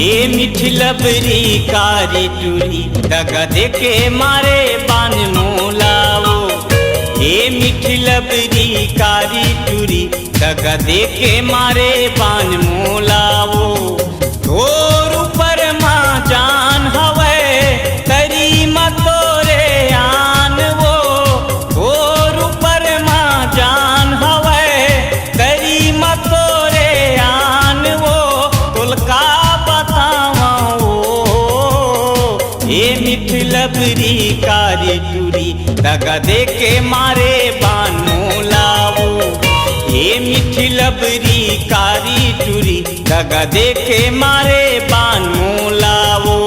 ए मिठी लबरी कारी टूरी दगा देके मारे बान मोलाओ। ए मिठी लबरी कारी टूरी दगा देके मारे बान मोलाओ। तोर ऊपर माँ जान हवे तरी मतोरे आन वो। तोर ऊपर माँ जान हवे तरी मतोरे आन वो। तुलका ए मिठी लबरी कारी टूरी दगा देके मारे बान मोलाओ। ए मिठी लबरी कारी टूरी दगा देके मारे बान मोलाओ।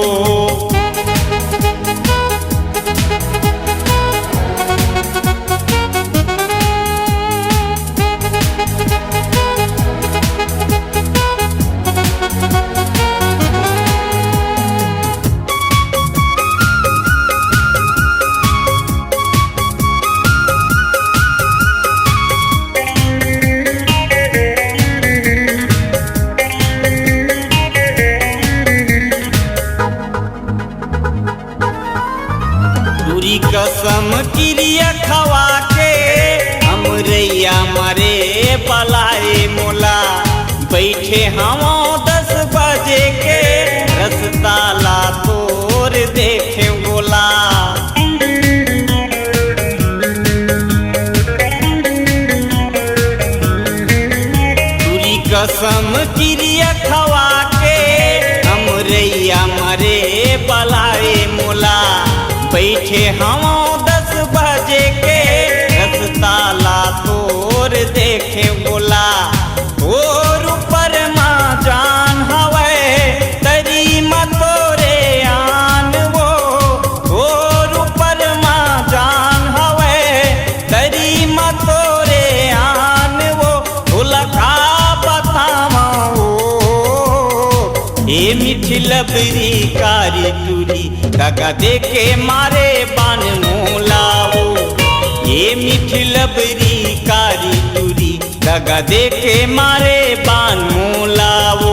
कसम क्रिया खवा के हमरैया मरे पलाए मोला। बैठे हम 10 बजे के रसताला तोर देखे गोला। दूरी कसम क्रिया खवा के हमरैया मरे पलाए मोला। बैठे हम 10 बजे के रसताला तोर देखे बोला। तोर ऊपर माँ जान हवे तरी मतोरे आन वो। तोर ऊपर माँ जान हवे तरी मतोरे आन वो। उलखा बतावा ए मिठी लबरी कारी टूरी दगा देके मारे बान मोलाओ। ए मिठी लबरी कारी टूरी दगा देके मारे बान मोलाओ।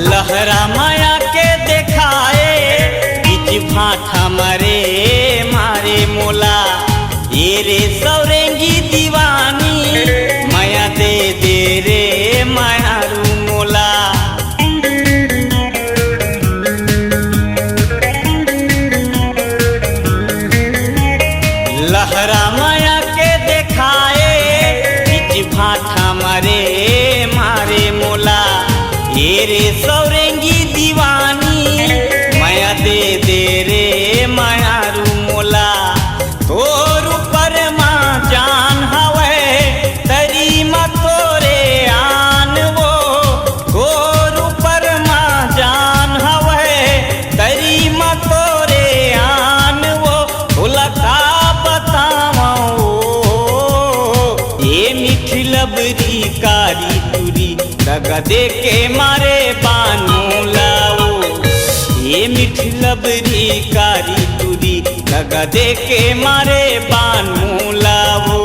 लहरा माया के देखाए बीच भाठा मरे मारे मोला। ये रे सौरेंगी दीवानी माया दे दे रे मायारू मोला। लहरा माया के देखाए बीच भाठा मरे मारे मोला। ये रे सौरेंगी दीवानी माया दे दे रे मायारू मोला। तोर ऊपर माँ जान हवे तरी मतोरे आन वो। तोर ऊपर माँ जान हवे तरी मतोरे आन वो। उलका बतावा ए मिठी लबरी कारी टूरी दगा देके मारे बान मोलाओ। ए मिठी लबरी कारी टूरी दगा देके मारे बान मोलाओ।